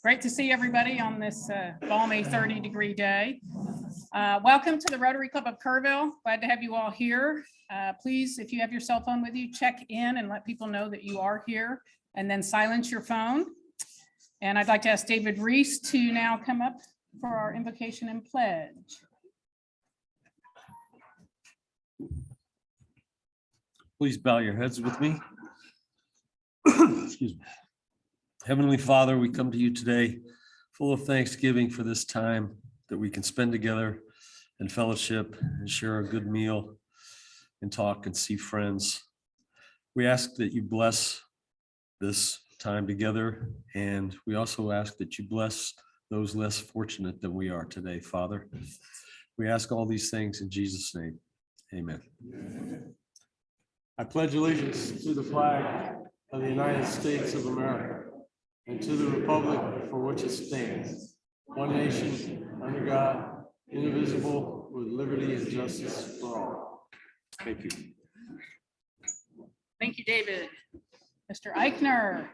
Great to see everybody on this balmy 30-degree day. Welcome to the Rotary Club of Kerrville. Glad to have you all here. Please, if you have your cell phone with you, check in and let people know that you are here, and then silence your phone. And I'd like to ask David Reese to now come up for our invocation and pledge. Please bow your heads with me. Excuse me. Heavenly Father, we come to you today full of thanksgiving for this time that we can spend together in fellowship and share a good meal and talk and see friends. We ask that you bless this time together, and we also ask that you bless those less fortunate than we are today, Father. We ask all these things in Jesus' name. Amen. I pledge allegiance to the flag of the United States of America and to the republic for which it stands, one nation, under God, indivisible, with liberty and justice for all. Thank you. Thank you, David. Mr. Eichner.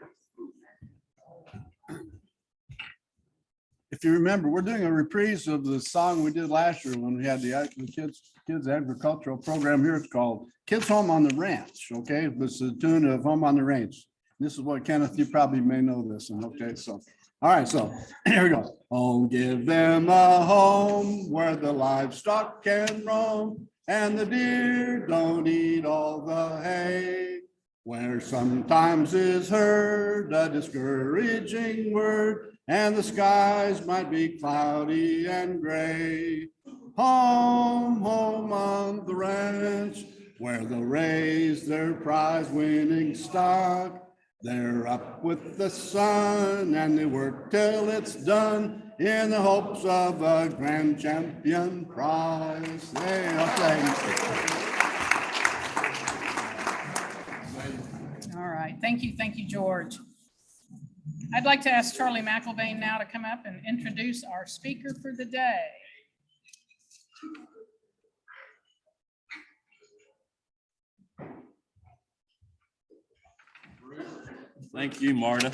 If you remember, we're doing a reprise of the song we did last year when we had the kids agricultural program here. It's called Kids Home on the Ranch. Okay, it's the tune of Home on the Range. This is what, Kenneth, you probably may know this. And okay, so all right, so here we go. Oh, give them a home where the livestock can roam and the deer don't eat all the hay, where sometimes is heard a discouraging word and the skies might be cloudy and gray. Home, home on the ranch, where they'll raise their prize-winning stock. They're up with the sun and they work till it's done in the hopes of a grand champion prize. All right, thank you, George. I'd like to ask Charlie McElvain now to come up and introduce our speaker for the day. Thank you, Marta.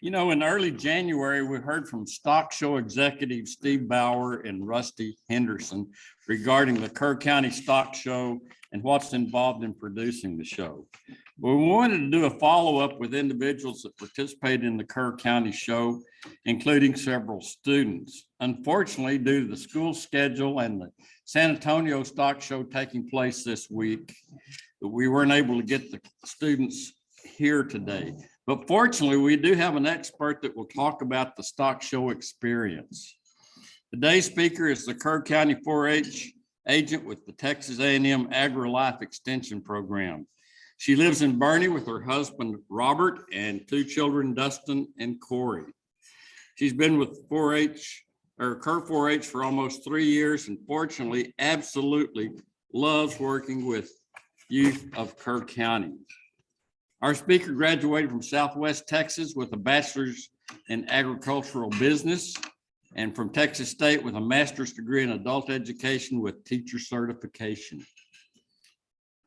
You know, in early January, we heard from stock show executives Steve Bauer and Rusty Henderson regarding the Kerr County Stock Show and what's involved in producing the show. We wanted to do a follow-up with individuals that participated in the Kerr County show, including several students. Unfortunately, due to the school schedule and the San Antonio Stock Show taking place this week, we weren't able to get the students here today. But fortunately, we do have an expert that will talk about the stock show experience. Today's speaker is the Kerr County 4-H agent with the Texas A&M Agri-Life Extension Program. She lives in Bernie with her husband, Robert, and two children, Dustin and Corey. She's been with 4-H or Kerr 4-H for almost 3 years, and fortunately, absolutely loves working with youth of Kerr County. Our speaker graduated from Southwest Texas with a bachelor's in agricultural business and from Texas State with a master's degree in adult education with teacher certification.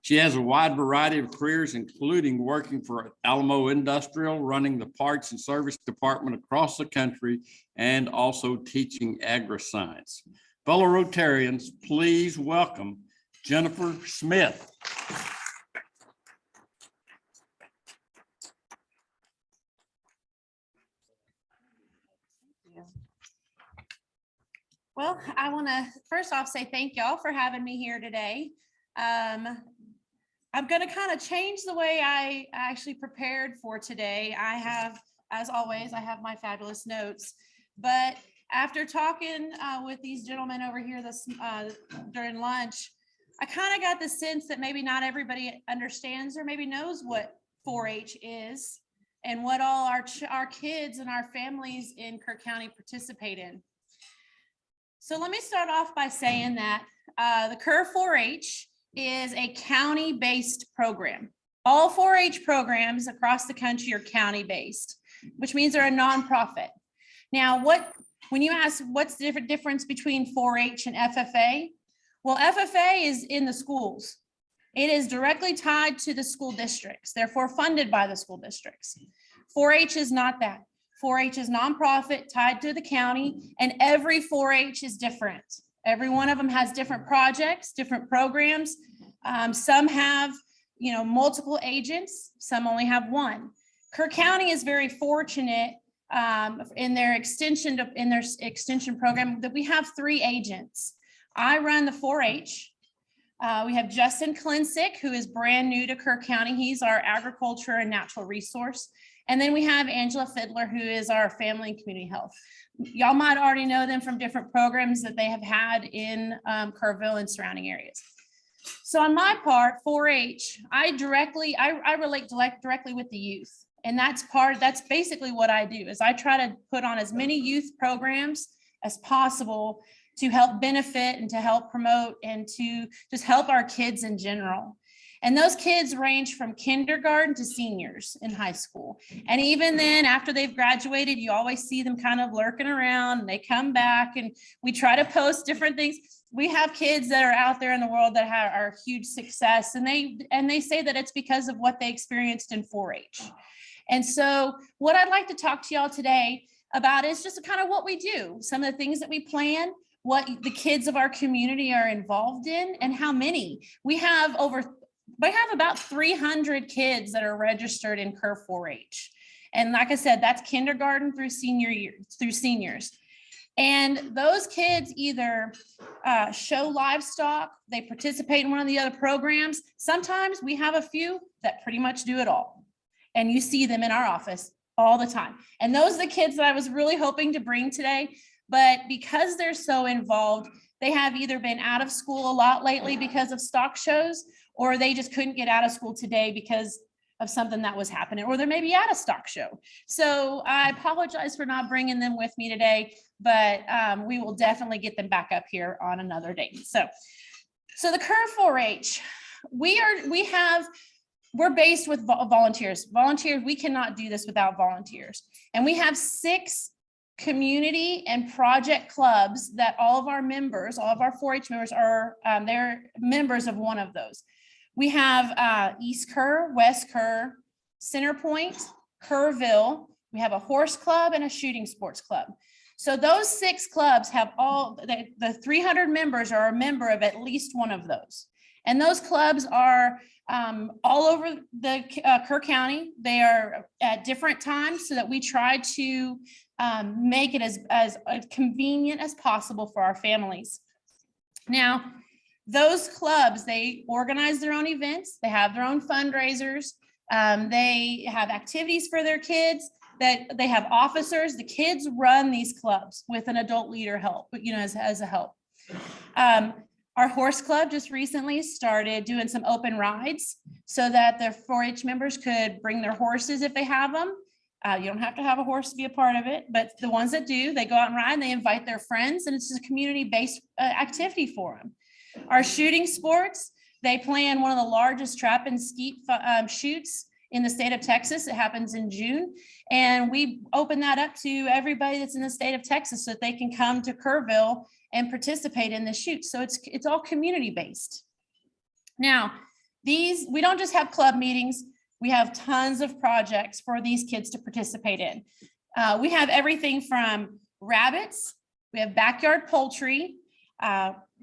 She has a wide variety of careers, including working for Alamo Industrial, running the parts and service department across the country, and also teaching agri-science. Fellow Rotarians, please welcome Jennifer Smith. Well, I want to first off say thank y'all for having me here today. I'm going to kind of change the way I actually prepared for today. I have, as always, I have my fabulous notes, but after talking with these gentlemen over here during lunch, I kind of got the sense that maybe not everybody understands or maybe knows what 4-H is and what all our kids and our families in Kerr County participate in. So let me start off by saying that the Kerr 4-H is a county-based program. All 4-H programs across the country are county-based, which means they're a nonprofit. Now, when you ask what's the difference between 4-H and FFA? Well, FFA is in the schools. It is directly tied to the school districts, therefore funded by the school districts. 4-H is not that. 4-H is nonprofit tied to the county, and every 4-H is different. Every one of them has different projects, different programs. Some have, multiple agents, some only have one. Kerr County is very fortunate in their extension program that we have 3 agents. I run the 4-H. We have Justin Klinsick, who is brand new to Kerr County. He's our agriculture and natural resource. And then we have Angela Fiddler, who is our family and community health. Y'all might already know them from different programs that they have had in Kerrville and surrounding areas. So on my part, 4-H, I relate directly with the youth. And that's basically what I do, is I try to put on as many youth programs as possible to help benefit and to help promote and to just help our kids in general. And those kids range from kindergarten to seniors in high school. And even then, after they've graduated, you always see them kind of lurking around, and they come back, and we try to post different things. We have kids that are out there in the world that are huge success, and they say that it's because of what they experienced in 4-H. And so what I'd like to talk to y'all today about is just kind of what we do, some of the things that we plan, what the kids of our community are involved in, and how many. We have about 300 kids that are registered in Kerr 4-H. And like I said, that's kindergarten through seniors. And those kids either show livestock, they participate in one of the other programs. Sometimes we have a few that pretty much do it all. And you see them in our office all the time. And those are the kids that I was really hoping to bring today. But because they're so involved, they have either been out of school a lot lately because of stock shows, or they just couldn't get out of school today because of something that was happening, or they're maybe at a stock show. So I apologize for not bringing them with me today, but we will definitely get them back up here on another day. So the Kerr 4-H, we're based with volunteers. We cannot do this without volunteers. And we have 6 community and project clubs that all of our 4-H members are, they're members of one of those. We have East Kerr, West Kerr, Center Point, Kerrville. We have a horse club and a shooting sports club. So those 6 clubs have the 300 members are a member of at least one of those. And those clubs are all over the Kerr County. They are at different times so that we try to make it as convenient as possible for our families. Now, those clubs, they organize their own events. They have their own fundraisers. They have activities for their kids. That they have officers. The kids run these clubs with an adult leader help, as a help. Our horse club just recently started doing some open rides so that their 4-H members could bring their horses if they have them. You don't have to have a horse to be a part of it, but the ones that do, they go out and ride and they invite their friends, and it's just a community-based activity for them. Our shooting sports, they plan one of the largest trap and skeet shoots in the state of Texas. It happens in June. And we open that up to everybody that's in the state of Texas so that they can come to Kerrville and participate in the shoot. So it's all community-based. Now, we don't just have club meetings. We have tons of projects for these kids to participate in. We have everything from rabbits, we have backyard poultry,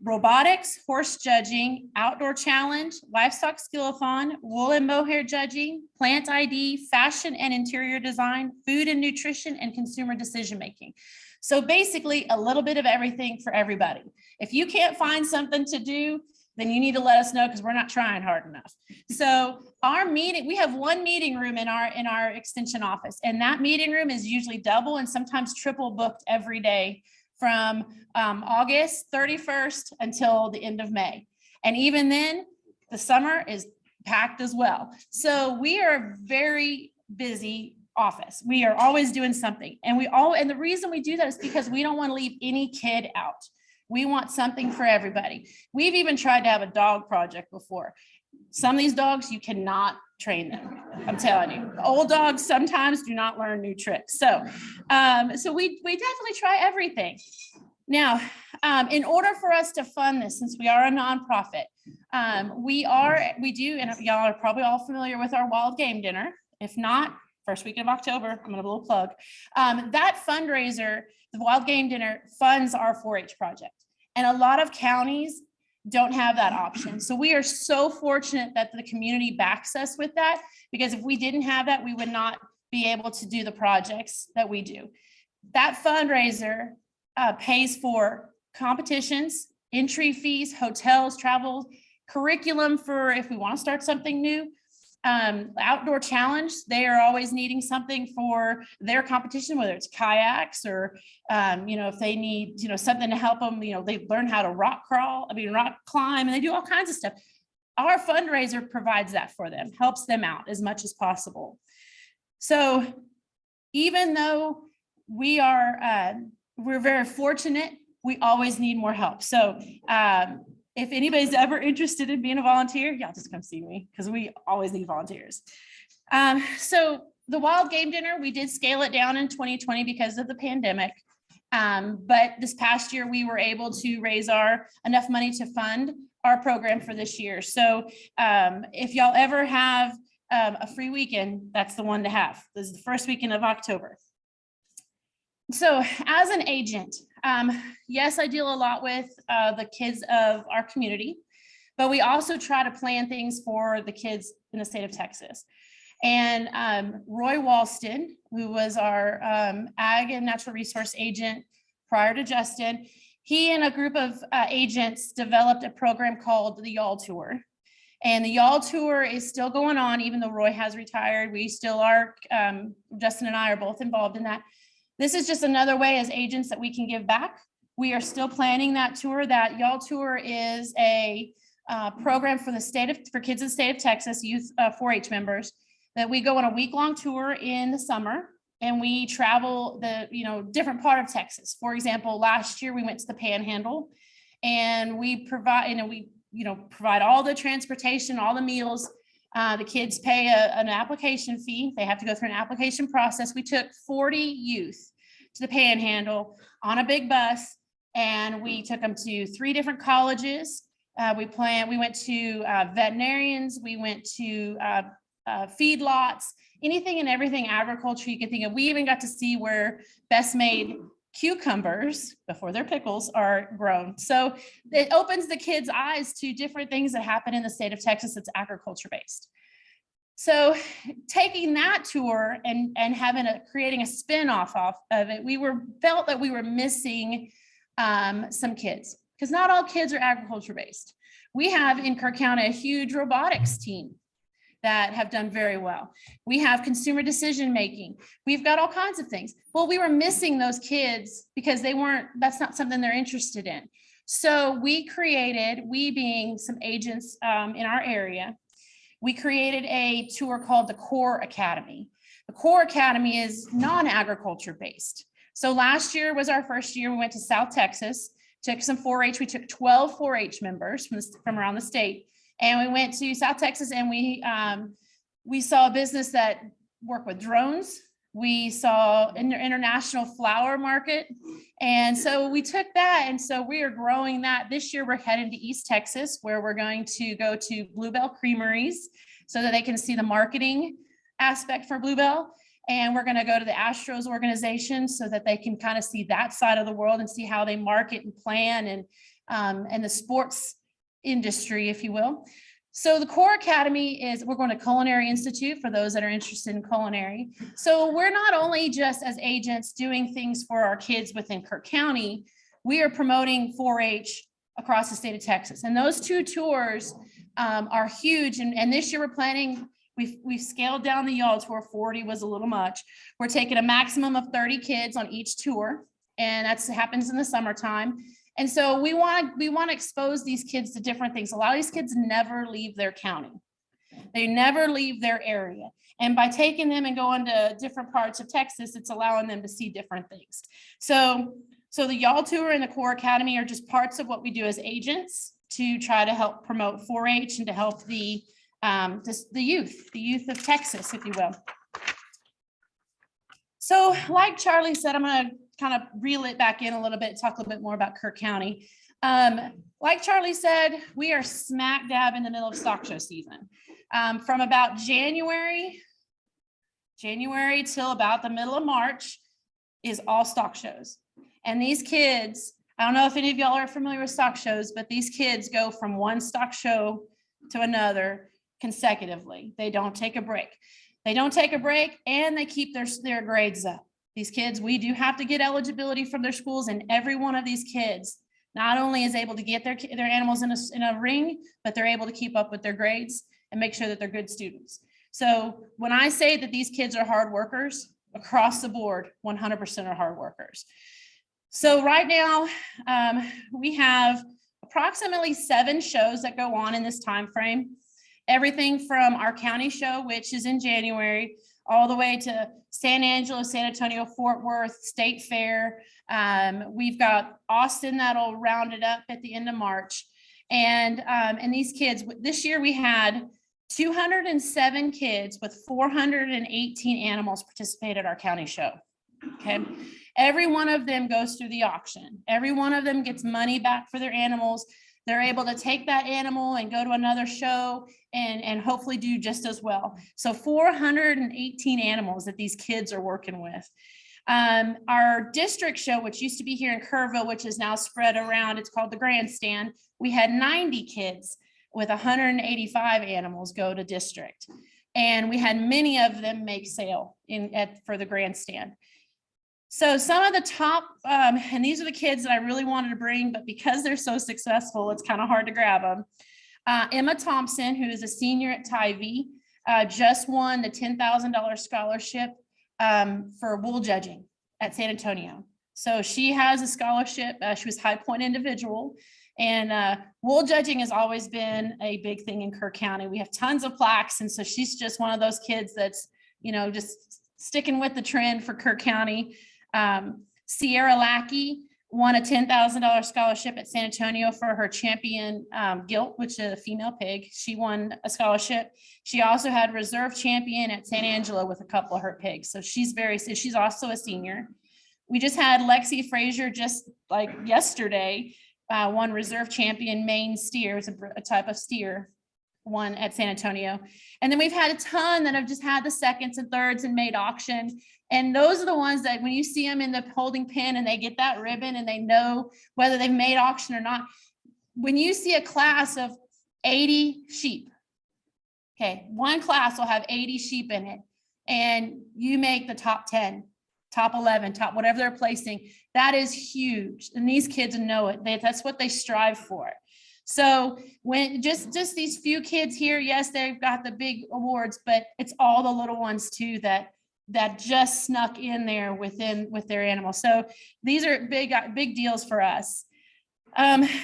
robotics, horse judging, outdoor challenge, livestock skill-a-thon, wool and mohair judging, plant ID, fashion and interior design, food and nutrition, and consumer decision-making. So basically a little bit of everything for everybody. If you can't find something to do, then you need to let us know because we're not trying hard enough. So we have one meeting room in our extension office, and that meeting room is usually double and sometimes triple booked every day from August 31st until the end of May. And even then, the summer is packed as well. So we are a very busy office. We are always doing something. And the reason we do that is because we don't want to leave any kid out. We want something for everybody. We've even tried to have a dog project before. Some of these dogs, you cannot train them. I'm telling you, old dogs sometimes do not learn new tricks. So we definitely try everything. Now, in order for us to fund this, since we are a nonprofit, we do, and y'all are probably all familiar with our wild game dinner. If not, first week of October, I'm gonna have a little plug. That fundraiser, the wild game dinner, funds our 4-H project. And a lot of counties don't have that option. So we are so fortunate that the community backs us with that, because if we didn't have that, we would not be able to do the projects that we do. That fundraiser pays for competitions, entry fees, hotels, travel, curriculum for if we want to start something new. Outdoor challenge, they are always needing something for their competition, whether it's kayaks or, if they need, something to help them, they learn how to rock climb, and they do all kinds of stuff. Our fundraiser provides that for them, helps them out as much as possible. So even though we're very fortunate, we always need more help. So if anybody's ever interested in being a volunteer, y'all just come see me, because we always need volunteers. So the wild game dinner, we did scale it down in 2020 because of the pandemic. But this past year, we were able to raise enough money to fund our program for this year. So if y'all ever have a free weekend, that's the one to have. This is the first weekend of October. So as an agent, yes, I deal a lot with the kids of our community, but we also try to plan things for the kids in the state of Texas. And Roy Walston, who was our ag and natural resource agent prior to Justin, he and a group of agents developed a program called the Y'all Tour. And the Y'all Tour is still going on, even though Roy has retired. We still are, Justin and I are both involved in that. This is just another way as agents that we can give back. We are still planning that tour. That Y'all Tour is a program for for kids in the state of Texas, youth 4-H members, that we go on a week-long tour in the summer, and we travel the different part of Texas. For example, last year we went to the Panhandle, and we provide provide all the transportation, all the meals. The kids pay an application fee. They have to go through an application process. We took 40 youth to the Panhandle on a big bus, and we took them to 3 different colleges. We went to veterinarians. We went to feedlots, anything and everything agriculture you can think of. We even got to see where best made cucumbers before they're pickles are grown. So it opens the kids' eyes to different things that happen in the state of Texas that's agriculture based. So taking that tour and creating a spin-off of it, we felt that we were missing some kids, because not all kids are agriculture based. We have in Kerr County a huge robotics team that have done very well. We have consumer decision making. We've got all kinds of things. Well, we were missing those kids because that's not something they're interested in. So we being some agents in our area, we created a tour called the Kerr Academy. The Kerr Academy is non-agriculture based. So last year was our first year. We went to South Texas, took some 4-H. We took 12 4-H members from around the state. And we went to South Texas, and we saw a business that worked with drones. We saw an international flower market. And so we took that. And so we are growing that. This year, we're heading to East Texas, where we're going to go to Bluebell Creameries so that they can see the marketing aspect for Bluebell. And we're going to go to the Astros organization so that they can kind of see that side of the world and see how they market and plan and the sports industry, if you will. So the Kerr Academy we're going to Culinary Institute for those that are interested in culinary. So we're not only just as agents doing things for our kids within Kerr County, we are promoting 4-H across the state of Texas. And those 2 tours are huge. And this year we're planning, we've scaled down the Y'all Tour. 40 was a little much. We're taking a maximum of 30 kids on each tour, and that happens in the summertime. And so we want to expose these kids to different things. A lot of these kids never leave their county. They never leave their area. And by taking them and going to different parts of Texas, it's allowing them to see different things. So the Y'all Tour and the Kerr Academy are just parts of what we do as agents to try to help promote 4-H and to help the youth of Texas, if you will. So like Charlie said, I'm going to kind of reel it back in a little bit, talk a little bit more about Kerr County. Like Charlie said, we are smack dab in the middle of stock show season. From about January till about the middle of March is all stock shows. And these kids, I don't know if any of y'all are familiar with stock shows, but these kids go from one stock show to another consecutively. They don't take a break. They don't take a break and they keep their grades up. These kids, we do have to get eligibility from their schools, and every one of these kids not only is able to get their animals in a ring, but they're able to keep up with their grades and make sure that they're good students. So when I say that these kids are hard workers, across the board, 100% are hard workers. So right now, we have approximately 7 shows that go on in this time frame. Everything from our county show, which is in January, all the way to San Angelo, San Antonio, Fort Worth, State Fair. We've got Austin that'll round it up at the end of March. And these kids, this year we had 207 kids with 418 animals participate at our county show. Okay. Every one of them goes through the auction. Every one of them gets money back for their animals. They're able to take that animal and go to another show and hopefully do just as well. So 418 animals that these kids are working with. Our district show, which used to be here in Kerrville, which is now spread around, it's called the Grandstand. We had 90 kids with 185 animals go to district. And we had many of them make sale for the Grandstand. So some of the top, and these are the kids that I really wanted to bring, but because they're so successful, it's kind of hard to grab them. Emma Thompson, who is a senior at Tybee, just won the $10,000 scholarship for wool judging at San Antonio. So she has a scholarship. She was High Point individual. And wool judging has always been a big thing in Kerr County. We have tons of plaques. And so she's just one of those kids that's, just sticking with the trend for Kerr County. Sierra Lackey won a $10,000 scholarship at San Antonio for her champion gilt, which is a female pig. She won a scholarship. She also had reserve champion at San Angelo with a couple of her pigs. So she's also a senior. We just had Lexi Frazier just like yesterday, won reserve champion Maine steer, it's a type of steer, won at San Antonio. And then we've had a ton that have just had the seconds and thirds and made auction. And those are the ones that when you see them in the holding pen and they get that ribbon and they know whether they've made auction or not. When you see a class of 80 sheep, okay, one class will have 80 sheep in it, and you make the top 10, top 11, top whatever they're placing, that is huge. And these kids know it. That's what they strive for. So when just these few kids here, yes, they've got the big awards, but it's all the little ones too that just snuck in there with their animals. So these are big deals for us.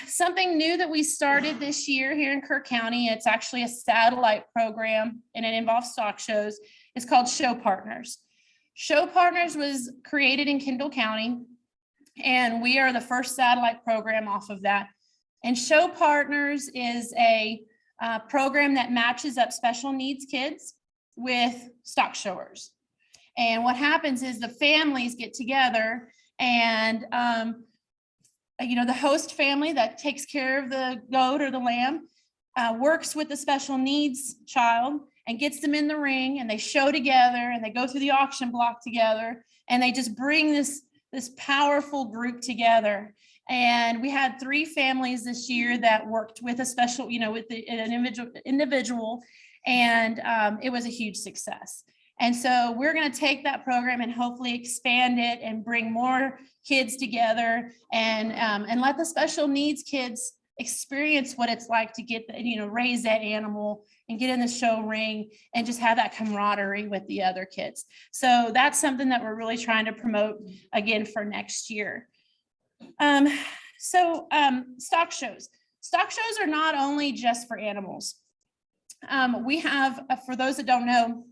Something new that we started this year here in Kerr County, it's actually a satellite program and it involves stock shows. It's called Show Partners. Show Partners was created in Kendall County, and we are the first satellite program off of that. And Show Partners is a program that matches up special needs kids with stock showers. And what happens is the families get together and, the host family that takes care of the goat or the lamb works with the special needs child and gets them in the ring, and they show together and they go through the auction block together, and they just bring this powerful group together. And we had 3 families this year that worked with a special, with an individual, and it was a huge success. And so we're going to take that program and hopefully expand it and bring more kids together and let the special needs kids experience what it's like to get, raise that animal and get in the show ring and just have that camaraderie with the other kids. So that's something that we're really trying to promote again for next year. Stock shows. Stock shows are not only just for animals. We have, for those that don't know,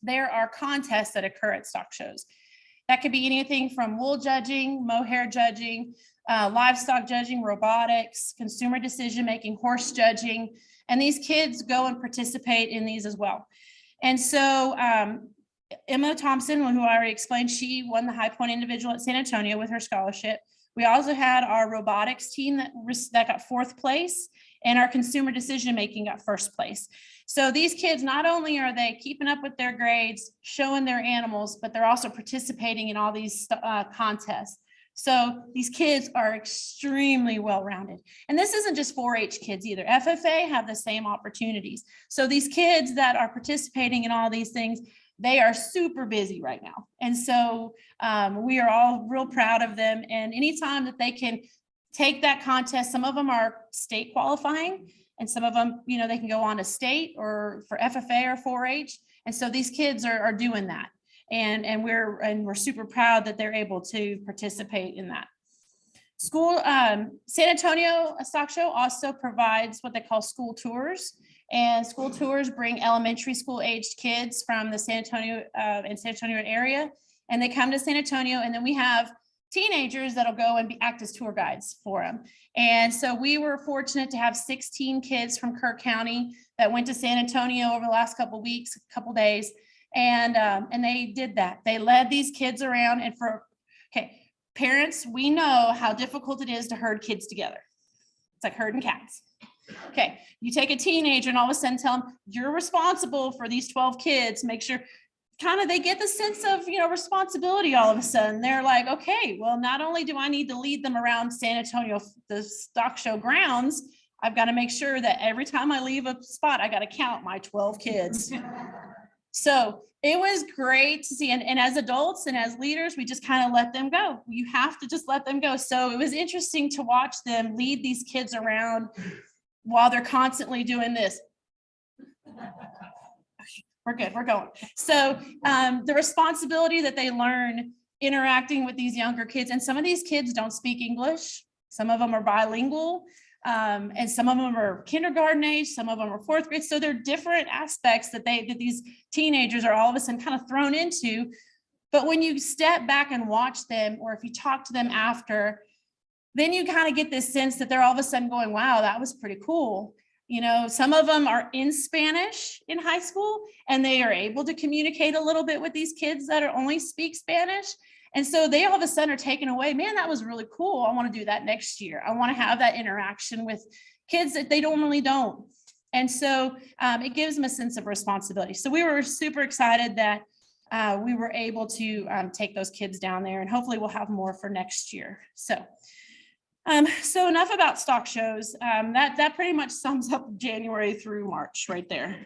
there are contests that occur at stock shows. That could be anything from wool judging, mohair judging, livestock judging, robotics, consumer decision-making, horse judging, and these kids go and participate in these as well. And so Emma Thompson, who I already explained, she won the High Point Individual at San Antonio with her scholarship. We also had our robotics team that got 4th place, and our consumer decision-making got 1st place. So these kids, not only are they keeping up with their grades, showing their animals, but they're also participating in all these contests. So these kids are extremely well-rounded. And this isn't just 4-H kids either. FFA have the same opportunities. So these kids that are participating in all these things, they are super busy right now. And so we are all real proud of them. And anytime that they can take that contest, some of them are state qualifying, and some of them, you know, they can go on to state or for FFA or 4-H. And so these kids are doing that. And we're super proud that they're able to participate in that. School, San Antonio Stock Show also provides what they call school tours. And school tours bring elementary school aged kids from the San Antonio and San Antonio area. And they come to San Antonio, and then we have teenagers that'll go and act as tour guides for them. And so we were fortunate to have 16 kids from Kerr County that went to San Antonio over the last couple of weeks, couple days. And they did that. They led these kids around. And parents, we know how difficult it is to herd kids together. It's like herding cats. Okay, you take a teenager and all of a sudden tell them you're responsible for these 12 kids, make sure kind of they get the sense of, you know, responsibility all of a sudden. They're like, okay, well, not only do I need to lead them around San Antonio, the stock show grounds, I've got to make sure that every time I leave a spot, I got to count my 12 kids. So it was great to see. And as adults and as leaders, we just kind of let them go. You have to just let them go. So it was interesting to watch them lead these kids around while they're constantly doing this. We're good, we're going. So the responsibility that they learn interacting with these younger kids, and some of these kids don't speak English. Some of them are bilingual. And some of them are kindergarten age, some of them are 4th grade. So there are different aspects that these teenagers are all of a sudden kind of thrown into. But when you step back and watch them, or if you talk to them after, then you kind of get this sense that they're all of a sudden going, wow, that was pretty cool. You know, some of them are in Spanish in high school, and they are able to communicate a little bit with these kids that are only speak Spanish. And so they all of a sudden are taken away. Man, that was really cool. I want to do that next year. I want to have that interaction with kids that they normally don't. And so it gives them a sense of responsibility. So we were super excited that we were able to take those kids down there, and hopefully we'll have more for next year. So enough about stock shows. That pretty much sums up January through March right there.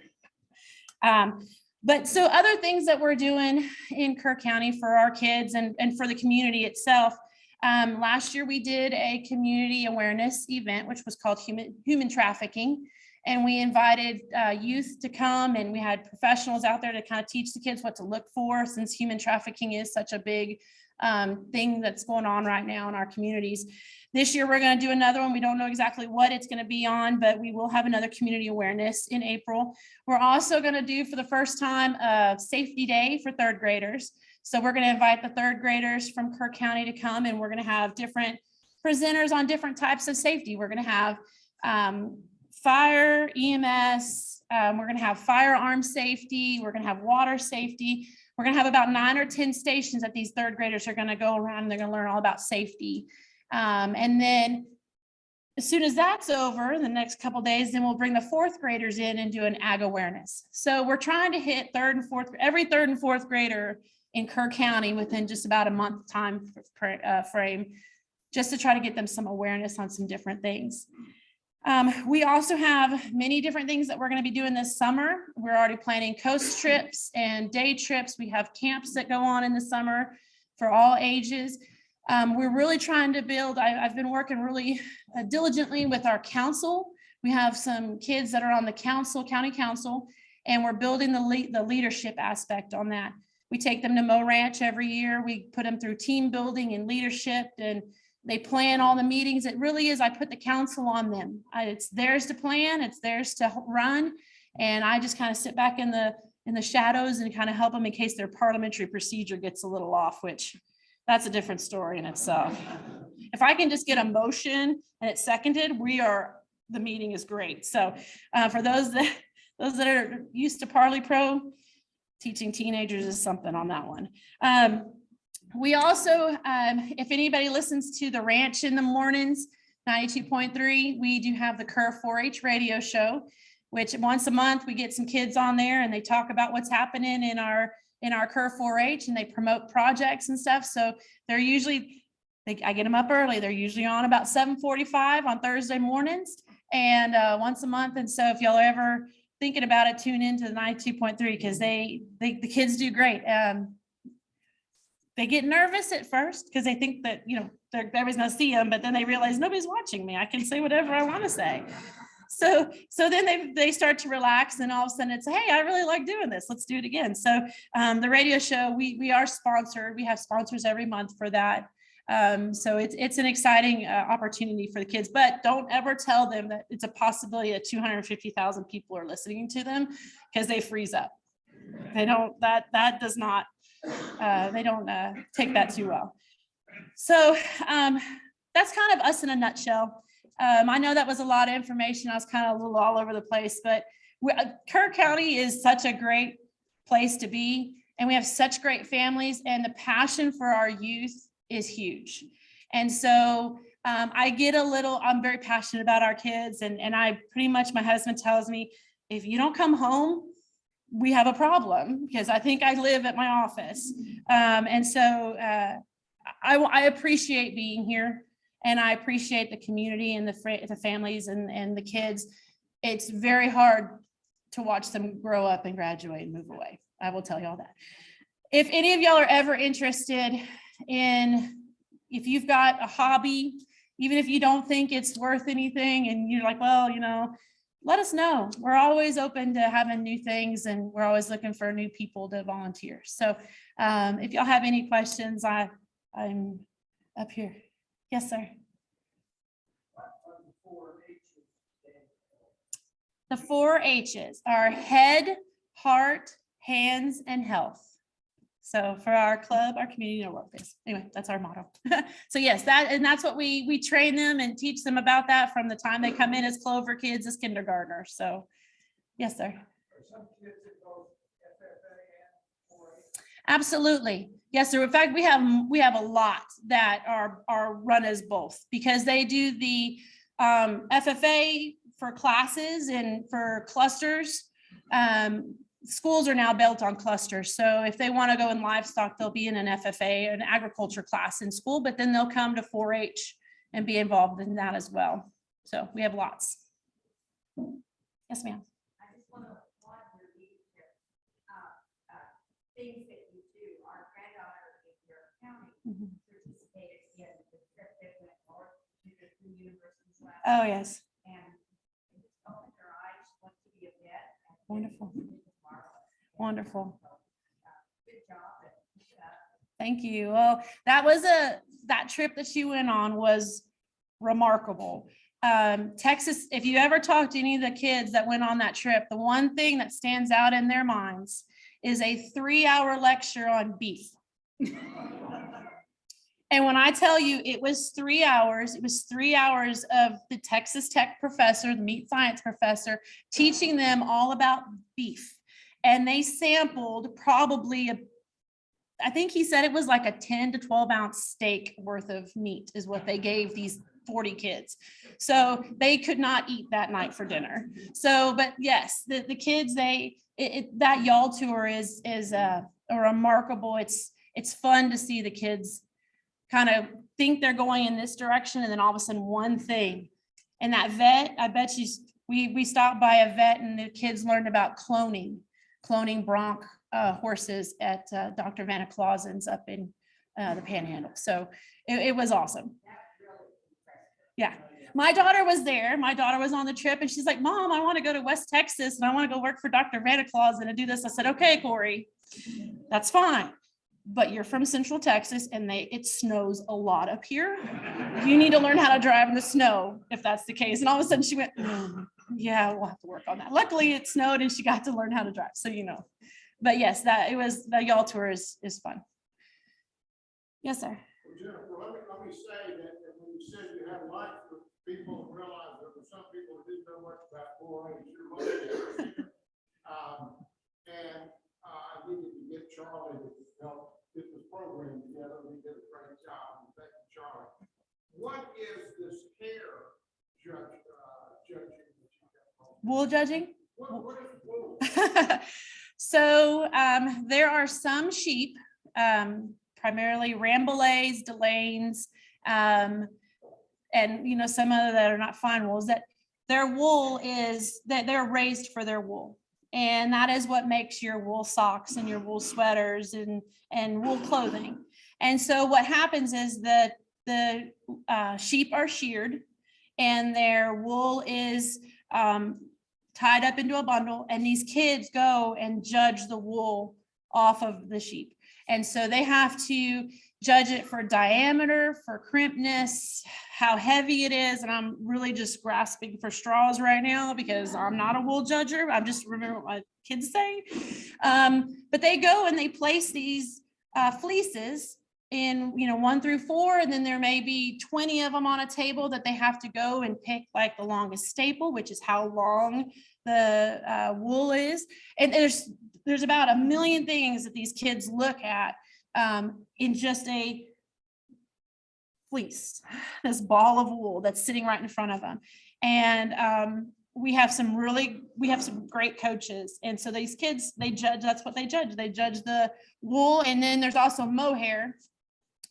But so other things that we're doing in Kerr County for our kids and for the community itself. Last year we did a community awareness event, which was called human trafficking. And we invited youth to come, and we had professionals out there to kind of teach the kids what to look for, since human trafficking is such a big thing that's going on right now in our communities. This year, we're going to do another one. We don't know exactly what it's going to be on, but we will have another community awareness in April. We're also going to do, for the first time, a safety day for 3rd graders. So we're going to invite the 3rd graders from Kerr County to come, and we're going to have different presenters on different types of safety. We're going to have fire, EMS, we're going to have firearm safety, we're going to have water safety. We're going to have about 9 or 10 stations that these 3rd graders are going to go around, and they're going to learn all about safety. And then as soon as that's over, in the next couple of days, then we'll bring the 4th graders in and do an ag awareness. So we're trying to hit every 3rd and 4th grader in Kerr County within just about a month time frame, just to try to get them some awareness on some different things. We also have many different things that we're going to be doing this summer. We're already planning coast trips and day trips. We have camps that go on in the summer for all ages. We're really trying to build, I've been working really diligently with our council. We have some kids that are on the county council, and we're building the leadership aspect on that. We take them to Mo Ranch every year. We put them through team building and leadership, and they plan all the meetings. It really is, I put the council on them. It's theirs to plan, it's theirs to run. And I just kind of sit back in the shadows and kind of help them in case their parliamentary procedure gets a little off, which that's a different story in itself. If I can just get a motion and it's seconded, the meeting is great. So for those that are used to Parley Pro, teaching teenagers is something on that one. We also, if anybody listens to the ranch in the mornings, 92.3, we do have the Kerr 4-H radio show, which once a month we get some kids on there and they talk about what's happening in our Kerr 4-H, and they promote projects and stuff. So they're usually, I get them up early. They're usually on about 7:45 on Thursday mornings and once a month. And so if y'all are ever thinking about it, tune into the 92.3 because the kids do great. They get nervous at first because they think that, everybody's gonna see them, but then they realize nobody's watching me. I can say whatever I want to say. So then they start to relax, and all of a sudden it's, hey, I really like doing this. Let's do it again. So the radio show, we are sponsored. We have sponsors every month for that. So it's an exciting opportunity for the kids, but don't ever tell them that it's a possibility that 250,000 people are listening to them because they freeze up. They don't, that does not, they don't take that too well. So that's kind of us in a nutshell. I know that was a lot of information. I was kind of a little all over the place, but Kerr County is such a great place to be, and we have such great families, and the passion for our youth is huge. And so I'm very passionate about our kids, and I pretty much, my husband tells me, if you don't come home, we have a problem, because I think I live at my office. And so I appreciate being here, and I appreciate the community and the families and the kids. It's very hard to watch them grow up and graduate and move away. I will tell you all that. If any of y'all are ever interested in, if you've got a hobby, even if you don't think it's worth anything and you're like, well, let us know. We're always open to having new things, and we're always looking for new people to volunteer. So if y'all have any questions, I'm up here. Yes, sir. The 4 H's are head, heart, hands, and health. So for our club, our community network base. Anyway, that's our motto. So yes, that's what we train them and teach them about that from the time they come in as Clover kids, as kindergartners. So yes, sir. Absolutely. Yes, sir. In fact, we have a lot that are run as both, because they do the FFA for classes and for clusters. Schools are now built on clusters. So if they want to go in livestock, they'll be in an FFA, an agriculture class in school, but then they'll come to 4-H and be involved in that as well. So we have lots. Yes, ma'am. I just want to applaud your leadership. Things that you do. Our granddaughter in your county participated in the trip that went north to the 2 universities last Oh, year, yes. and it just opened her eyes. She wants to be a vet. Wonderful. Wonderful. Good job. Thank you. Well, that trip that she went on was remarkable. Texas, if you ever talk to any of the kids that went on that trip, the one thing that stands out in their minds is a 3-hour lecture on beef. And when I tell you it was 3 hours, it was 3 hours of the Texas Tech professor, the meat science professor, teaching them all about beef. And they sampled probably, I think he said it was like a 10 to 12 ounce steak worth of meat is what they gave these 40 kids. So they could not eat that night for dinner. So, but yes, the kids, that y'all tour is a remarkable, it's fun to see the kids kind of think they're going in this direction, and then all of a sudden one thing. And that vet, I bet we stopped by a vet and the kids learned about cloning bronc horses at Dr. Vanna Clausen's up in the Panhandle. So it was awesome. Yeah. My daughter was there. My daughter was on the trip, and she's like, Mom, I want to go to West Texas and I want to go work for Dr. Vanna Clausen and do this. I said, okay, Corey, that's fine. But you're from Central Texas and it snows a lot up here. You need to learn how to drive in the snow if that's the case. And all of a sudden she went, yeah, we'll have to work on that. Luckily it snowed and she got to learn how to drive. So, but yes, the y'all tour is fun. Yes, sir. Well, Jennifer, let me say that when you said you had lunch with people and realized there were some people who didn't know much about 4-H, you're looking at. And we Charlie that helped get this program together. We did a great job. And thank you, Charlie. What is this care judging that you have? Wool judging. What is wool? So there are some sheep, primarily Rambouillets, Delaines, and some other that are not fine wools, that their wool is that they're raised for their wool. And that is what makes your wool socks and your wool sweaters and wool clothing. And so what happens is that the sheep are sheared and their wool is tied up into a bundle, and these kids go and judge the wool off of the sheep. And so they have to judge it for diameter, for crimpness, how heavy it is. And I'm really just grasping for straws right now because I'm not a wool judger. I'm just remember what my kids say. But they go and they place these fleeces in 1 through 4, and then there may be 20 of them on a table that they have to go and pick like the longest staple, which is how long the wool is. And there's about a million things that these kids look at in just a fleece, this ball of wool that's sitting right in front of them. And we have some great coaches. And so these kids, they judge, that's what they judge. They judge the wool. And then there's also mohair,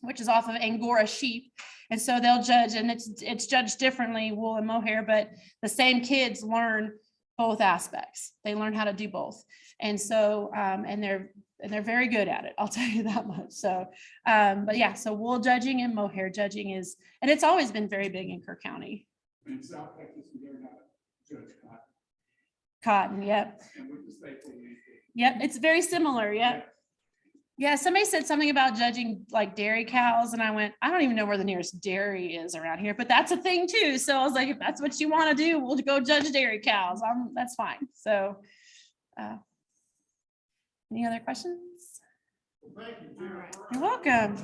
which is off of Angora sheep. And so they'll judge, and it's judged differently, wool and mohair, but the same kids learn both aspects. They learn how to do both. And so, and they're very good at it. I'll tell you that much. So, but yeah, so wool judging and mohair judging is, and it's always been very big in Kerr County. In South Texas, we learn how to judge cotton. Cotton, yep. And with the staple. Yep, it's very similar, yep. Yeah, somebody said something about judging like dairy cows, and I went, I don't even know where the nearest dairy is around here, but that's a thing too. So I was like, if that's what you want to do, we'll go judge dairy cows. That's fine. So, any other questions? Well, thank you, Jennifer. You're welcome.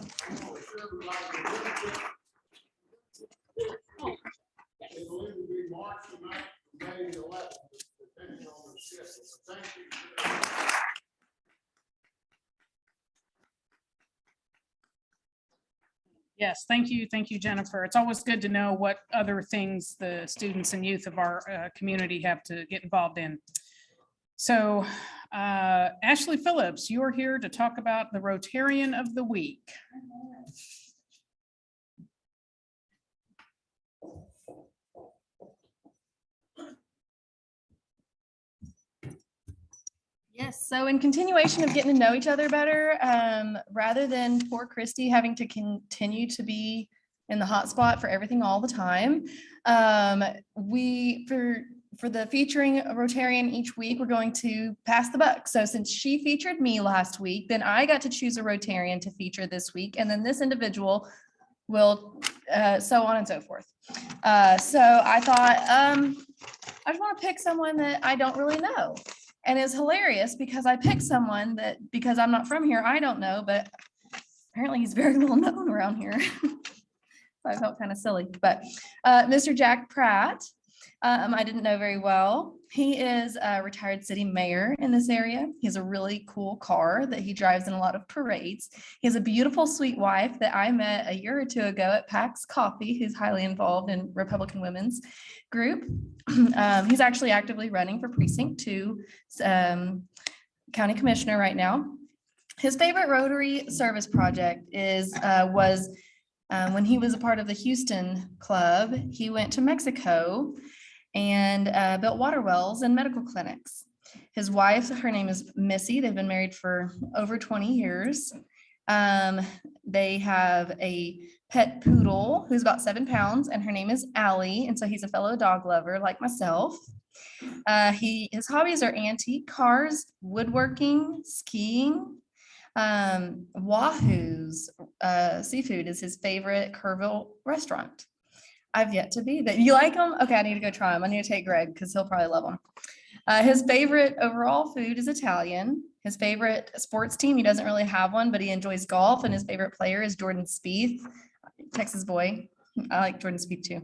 They believe it'll be March the 9th, May the 11th, depending on the schedule. So thank you. Yes, thank you. Thank you, Jennifer. It's always good to know what other things the students and youth of our community have to get involved in. So Ashley Phillips, you're here to talk about the Rotarian of the Week. Yes, so in continuation of getting to know each other better, rather than poor Christy having to continue to be in the hot spot for everything all the time, for the featuring a Rotarian each week, we're going to pass the buck. So since she featured me last week, then I got to choose a Rotarian to feature this week, and then this individual will, so on and so forth. So I thought, I just want to pick someone that I don't really know. And it's hilarious because I picked someone that, because I'm not from here, I don't know, but apparently he's very well known around here. So I felt kind of silly, but Mr. Jack Pratt, I didn't know very well. He is a retired city mayor in this area. He has a really cool car that he drives in a lot of parades. He has a beautiful, sweet wife that I met a year or two ago at PAX Coffee, who's highly involved in Republican women's group. He's actually actively running for precinct 2 county commissioner right now. His favorite Rotary service project was when he was a part of the Houston Club. He went to Mexico and built water wells and medical clinics. His wife, her name is Missy. They've been married for over 20 years. They have a pet poodle who's about 7 pounds, and her name is Allie. And so he's a fellow dog lover like myself. His hobbies are antique cars, woodworking, skiing. Wahoo's seafood is his favorite Kerrville restaurant. I've yet to be there. You like them? Okay, I need to go try them. I need to take Greg because he'll probably love them. His favorite overall food is Italian. His favorite sports team, he doesn't really have one, but he enjoys golf, and his favorite player is Jordan Spieth, Texas boy. I like Jordan Spieth too.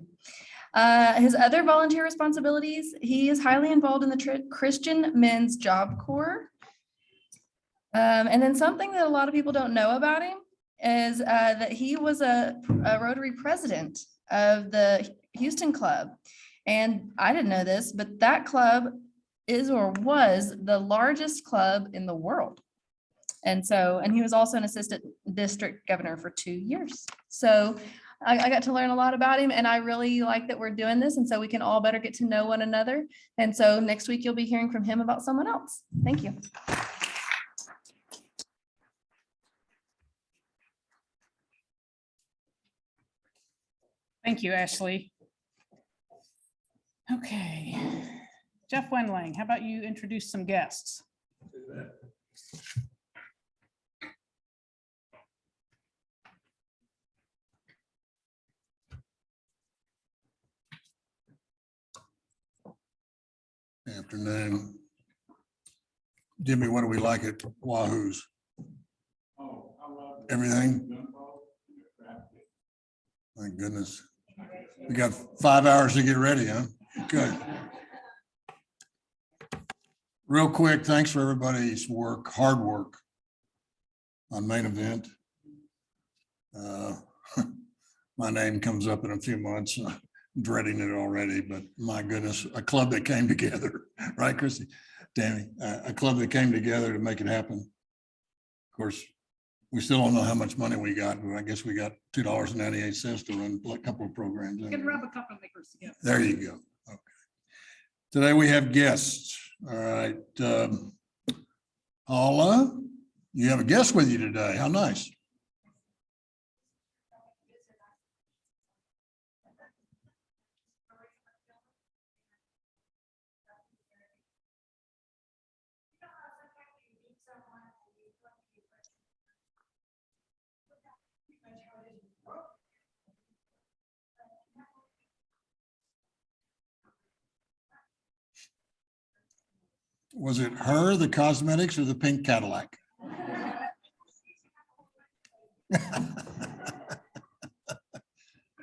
His other volunteer responsibilities, he is highly involved in the Christian Men's Job Corps. And then something that a lot of people don't know about him is that he was a Rotary president of the Houston Club. And I didn't know this, but that club is or was the largest club in the world. And he was also an assistant district governor for 2 years. So I got to learn a lot about him, and I really like that we're doing this. And so we can all better get to know one another. And so next week you'll be hearing from him about someone else. Thank you. Thank you, Ashley. Okay. Jeff Wendling, how about you introduce some guests? Afternoon. Jimmy, what do we like at Wahoo's? Oh, I love it. Everything? Gumbo and the crab cake. Thank goodness. We got 5 hours to get ready, huh? Good. Real quick, thanks for everybody's work, hard work on main event. My name comes up in a few months, dreading it already, but my goodness, a club that came together, right, Chrissy? Tammy, a club that came together to make it happen. Of course, we still don't know how much money we got, but I guess we got $2.98 to run a couple of programs. Can rub a couple of makers together. There you go. Okay. Today we have guests. All right. Paula, you have a guest with you today. How nice. Was it her, the cosmetics, or the pink Cadillac?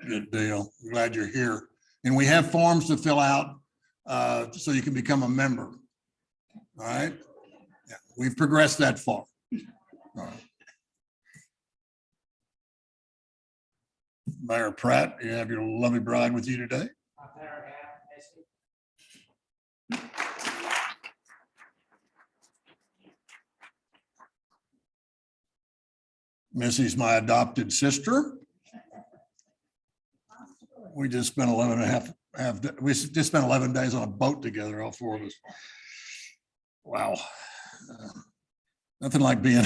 Good deal. Glad you're here. And we have forms to fill out so you can become a member. All right. Yeah, we've progressed that far. All right. Mayor Pratt, you have your lovely bride with you today. Missy's my adopted sister. We just spent 11 and a half, we just spent 11 days on a boat together, all four of us. Wow. Nothing like being.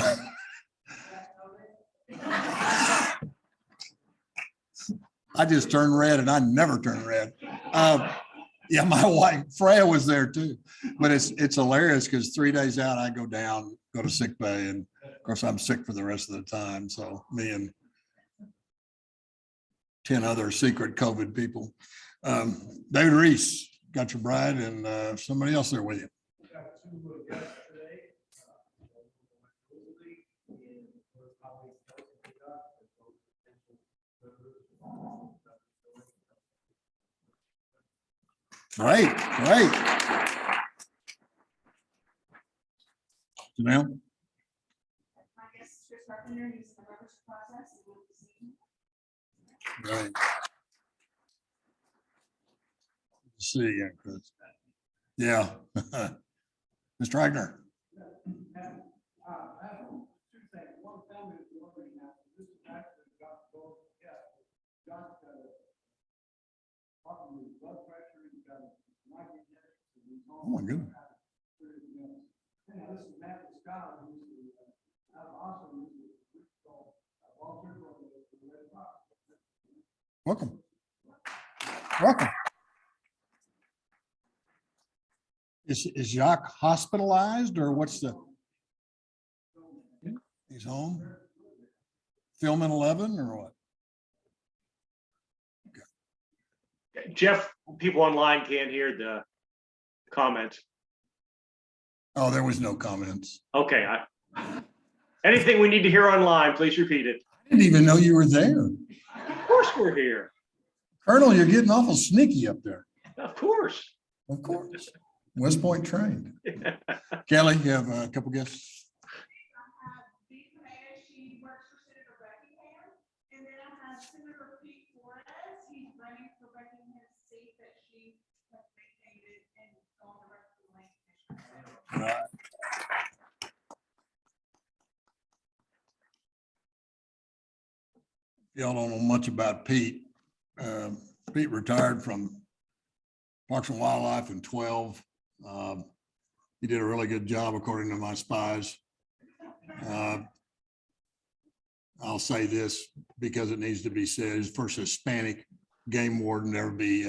I just turned red and I never turn red. Yeah, my wife Freya was there too, but it's hilarious because 3 days out I go down, go to sick bay, and of course I'm sick for the rest of the time. So me and 10 other secret COVID people. David Reese, got your bride and somebody else there with you. Great, great. Janelle? My guest is Chris Carpenter, he's in the membership process. Right. See you again, Chris. Yeah. Mr. Eigner. Oh my goodness. Welcome. Welcome. Is Jacques hospitalized or what's the? He's home. Film in 11 or what? Jeff, people online can't hear the comment. Oh, there was no comments. Okay. Anything we need to hear online, please repeat it. I didn't even know you were there. Of course we're here. Colonel, you're getting awful sneaky up there. Of course. Of course. West Point trained. Kelly, you have a couple guests? Senator Pete Flores. He's running for Buckingham seat that she has vacated and gone the rest of the land commission. Y'all don't know much about Pete. Pete retired from Parks and Wildlife in 12. He did a really good job according to my spies. I'll say this because it needs to be said, his first Hispanic game warden to ever be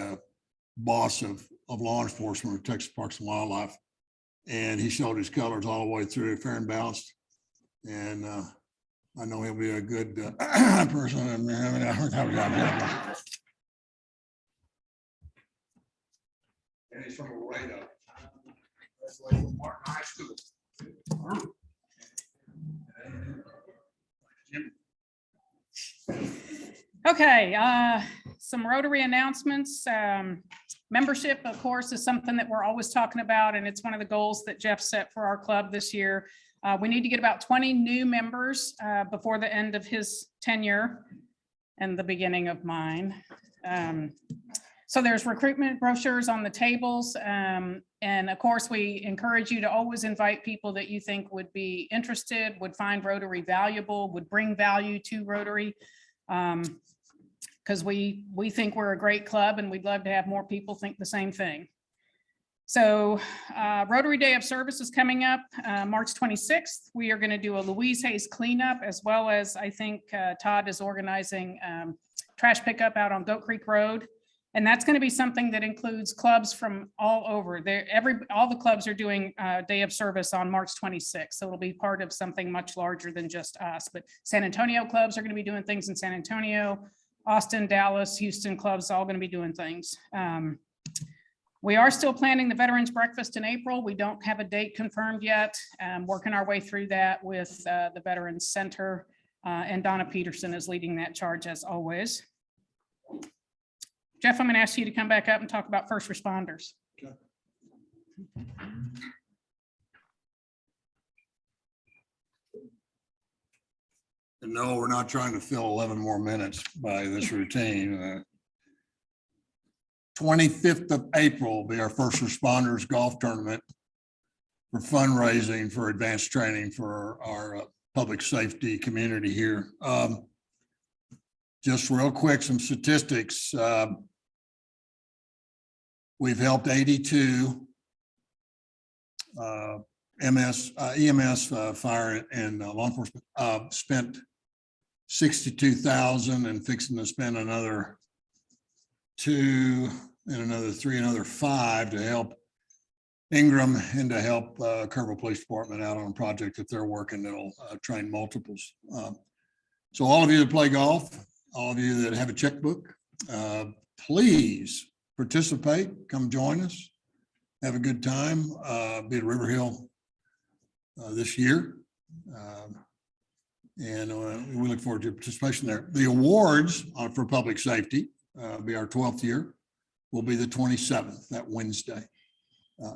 boss of law enforcement with Texas Parks and Wildlife. And he showed his colors all the way through, fair and balanced. And I know he'll be a good person. And he's from Laredo. Graduated from Martin High School. Okay, some Rotary announcements. Membership, of course, is something that we're always talking about, and it's one of the goals that Jeff set for our club this year. We need to get about 20 new members before the end of his tenure and the beginning of mine. So there's recruitment brochures on the tables. And of course, we encourage you to always invite people that you think would be interested, would find Rotary valuable, would bring value to Rotary. Because we think we're a great club and we'd love to have more people think the same thing. So Rotary Day of Service is coming up March 26th. We are going to do a Louise Hayes cleanup, as well as I think Todd is organizing trash pickup out on Goat Creek Road. And that's going to be something that includes clubs from all over. All the clubs are doing Day of Service on March 26th. So it'll be part of something much larger than just us. But San Antonio clubs are going to be doing things in San Antonio. Austin, Dallas, Houston clubs, all going to be doing things. We are still planning the Veterans Breakfast in April. We don't have a date confirmed yet. Working our way through that with the Veterans Center. And Donna Peterson is leading that charge as always. Jeff, I'm going to ask you to come back up and talk about first responders. Okay. And no, we're not trying to fill 11 more minutes by this routine. 25th of April will be our first responders golf tournament for fundraising for advanced training for our public safety community here. Just real quick, some statistics. We've helped 82 EMS, fire and law enforcement, spent 62,000 and fixing to spend another 2 and another 3, another 5 to help Ingram and to help Kerrville Police Department out on a project that they're working that'll train multiples. So all of you that play golf, all of you that have a checkbook, please participate, come join us, have a good time, be at River Hill this year. And we look forward to your participation there. The awards for public safety, be our 12th year, will be the 27th, that Wednesday,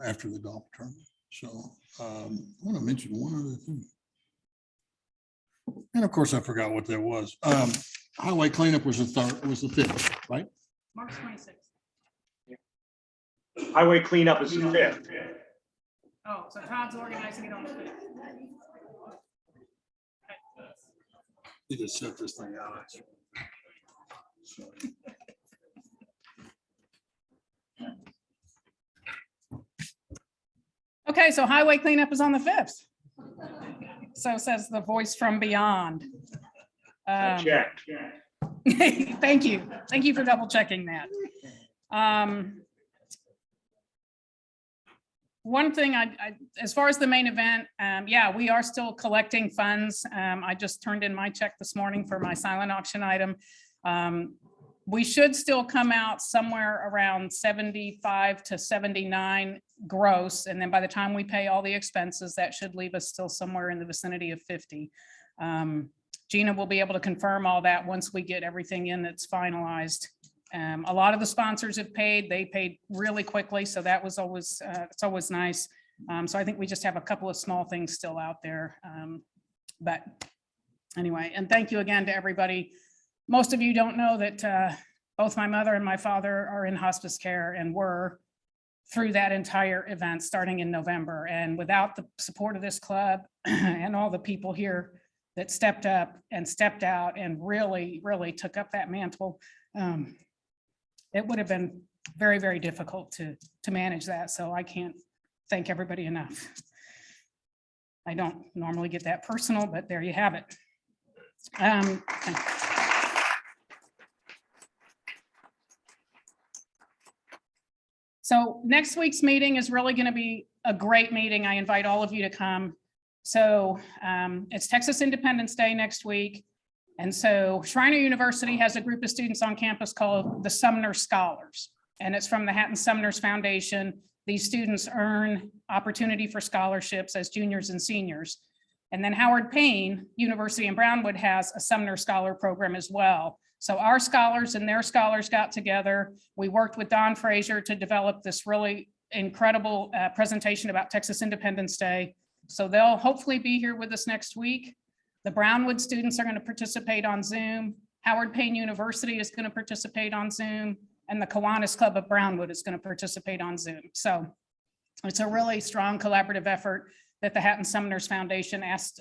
after the golf tournament. So I want to mention one other thing. And of course, I forgot what that was. Highway cleanup was the 5th, right? March 26th. Highway cleanup is the 5th. Oh, so Todd's organizing it on the 5th. You just set this thing out. Okay, so highway cleanup is on the 5th. So says the voice from beyond. Check. Thank you. Thank you for double checking that. One thing as far as the main event, yeah, we are still collecting funds. I just turned in my check this morning for my silent auction item. We should still come out somewhere around 75 to 79 gross. And then by the time we pay all the expenses, that should leave us still somewhere in the vicinity of 50. Gina will be able to confirm all that once we get everything in that's finalized. A lot of the sponsors have paid. They paid really quickly. So that was always, it's always nice. So I think we just have a couple of small things still out there. But anyway, and thank you again to everybody most of you don't know that both my mother and my father are in hospice care and were through that entire event starting in November. And without the support of this club and all the people here that stepped up and stepped out and really, really took up that mantle, it would have been very, very difficult to manage that. So I can't thank everybody enough. I don't normally get that personal, but there you have it. So next week's meeting is really going to be a great meeting. I invite all of you to come. So it's Texas Independence Day next week. And so Shriner University has a group of students on campus called the Sumner Scholars. And it's from the Hatton Sumner's Foundation. These students earn opportunity for scholarships as juniors and seniors. And then Howard Payne University in Brownwood has a Sumner Scholar Program as well. So our scholars and their scholars got together. We worked with Don Frazier to develop this really incredible presentation about Texas Independence Day. So they'll hopefully be here with us next week. The Brownwood students are going to participate on Zoom. Howard Payne University is going to participate on Zoom. And the Kiwanis Club of Brownwood is going to participate on Zoom. So it's a really strong collaborative effort that the Hatton Sumner's Foundation asked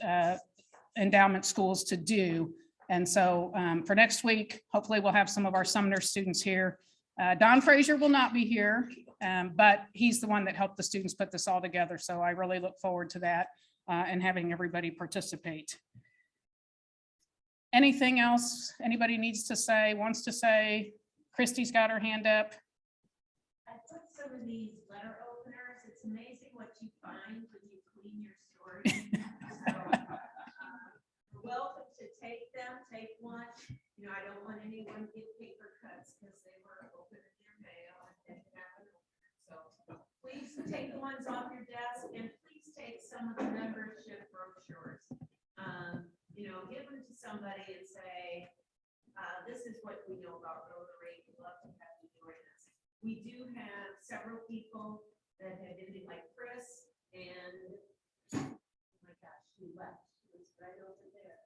endowment schools to do. And so for next week, hopefully we'll have some of our Sumner students here. Don Frazier will not be here, but he's the one that helped the students put this all together. So I really look forward to that and having everybody participate. Anything else anybody needs to say, wants to say? Christy's got her hand up. I took some of these letter openers. It's amazing what you find when you clean your storage. So, you're welcome to take them, take one. You know, I don't want anyone to get paper cuts because they were open in their mail and didn't have an opener. So please take the ones off your desk and please take some of the membership brochures. You know, give them to somebody and say, this is what we know about Rotary. We'd love to have you join us. We do have several people that have been like Chris and oh my gosh, she left. She was right over there.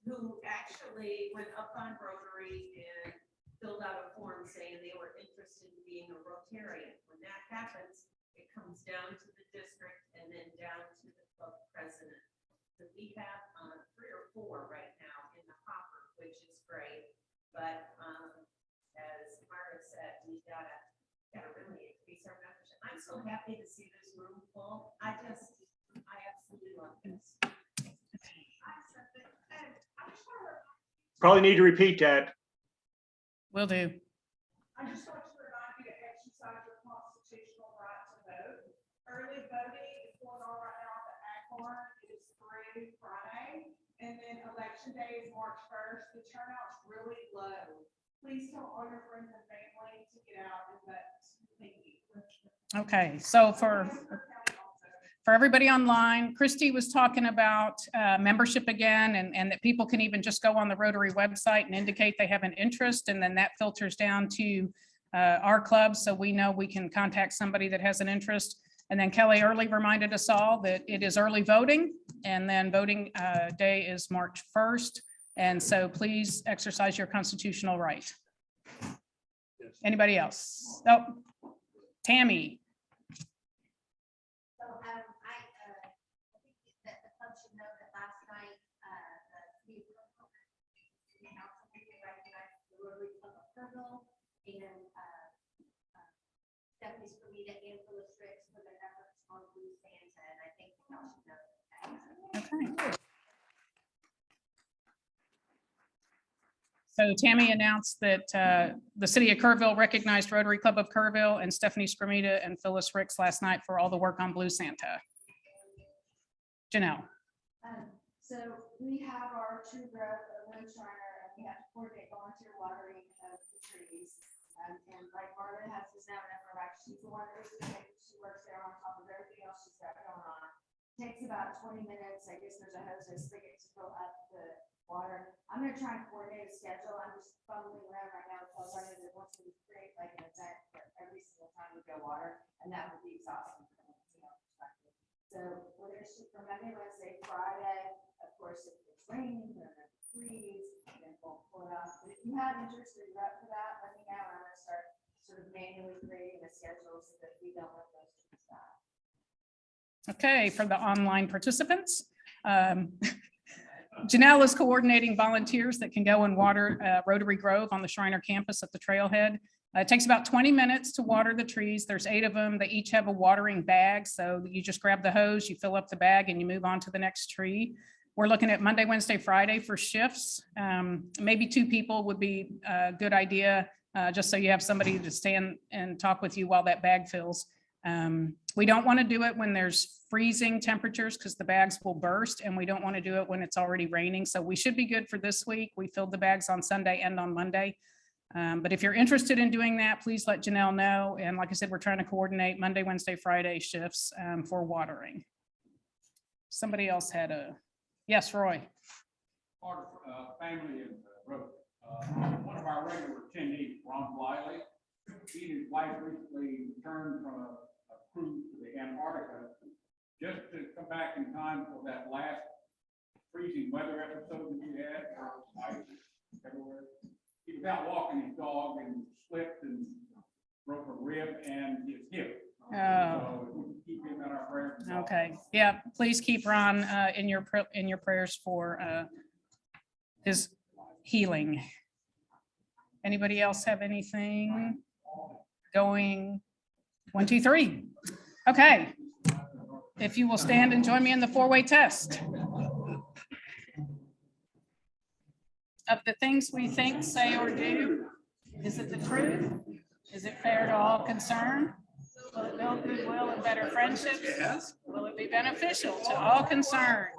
Who actually went up on Rotary and filled out a form saying they were interested in being a Rotarian. When that happens, it comes down to the district and then down to the club president. So we have 3 or 4 right now in the hopper, which is great. But as Mara said, we gotta really increase our membership. I'm so happy to see this room full. I absolutely love this. Probably need to repeat that. Will do. I just want to remind you to exercise your constitutional right to vote. Early voting is going on right now at the Acorn. It is through Friday. And then election day is March 1st. The turnout's really low. Please tell all your friends and family to get out and vote. Thank you. Okay, so for everybody online, Christy was talking about membership again, and that people can even just go on the Rotary website and indicate they have an interest, and then that filters down to our club, so we know we can contact somebody that has an interest. And then Kelly early reminded us all that it is early voting, and then voting day is March 1st. And so please exercise your constitutional right. Anybody else? Oh, Tammy. So I think that the club should know that last night, the council meeting recognized the Rotary Club of Kerrville and Stephanie Scamita and Phyllis Ricks for their efforts on Blue Santa, and I think y'all should know that. Okay. So Tammy announced that the city of Kerrville recognized Rotary Club of Kerrville and Stephanie Scamita and Phyllis Ricks last night for all the work on Blue Santa. Janelle. So we have our tree growth of Shriner, and we have to coordinate volunteer watering of the trees. And like Margaret has this now in her life, she's the one that she works there on top of everything else she's got going on. Takes about 20 minutes. I guess there's a hose and spigot to fill up the water. I'm gonna try and coordinate a schedule. I'm just fumbling around right now because I know that once we create like an event for every single time we go water, and that would be exhausting from a perspective. So we're gonna shoot for Monday, Wednesday, Friday. Of course, if it's raining, we're gonna freeze, then we'll pull it up. But if you have interest or you're up for that, let me know, and I'm gonna start sort of manually creating the schedule so that we don't let those trees die. Okay, for the online participants. Janelle is coordinating volunteers that can go and water Rotary Grove on the Shriner campus at the trailhead. It takes about 20 minutes to water the trees. There's 8 of them. They each have a watering bag. So you just grab the hose, you fill up the bag, and you move on to the next tree. We're looking at Monday, Wednesday, Friday for shifts. Maybe 2 people would be a good idea, just so you have somebody to stand and talk with you while that bag fills. We don't want to do it when there's freezing temperatures because the bags will burst, and we don't want to do it when it's already raining. So we should be good for this week. We filled the bags on Sunday and on Monday. But if you're interested in doing that, please let Janelle know. And like I said, we're trying to coordinate Monday, Wednesday, Friday shifts for watering. Somebody else had a, yes, Roy. Part of family in Rotary. One of our regular attendees, Ron Bliley, he and his wife recently returned from a cruise to the Antarctica just to come back in time for that last freezing weather episode that you had. Ice everywhere. He was out walking his dog and slipped and broke a rib and his hip. Oh. So we can keep him in our prayers. Okay, yeah, please keep Ron in your prayers for his healing. Anybody else have anything going? 1, 2, 3. Okay. If you will stand and join me in the 4-way test. Of the things we think, say, or do, is it the truth? Is it fair to all concerned? Will it build goodwill and better friendships? Yes. Will it be beneficial to all concerned?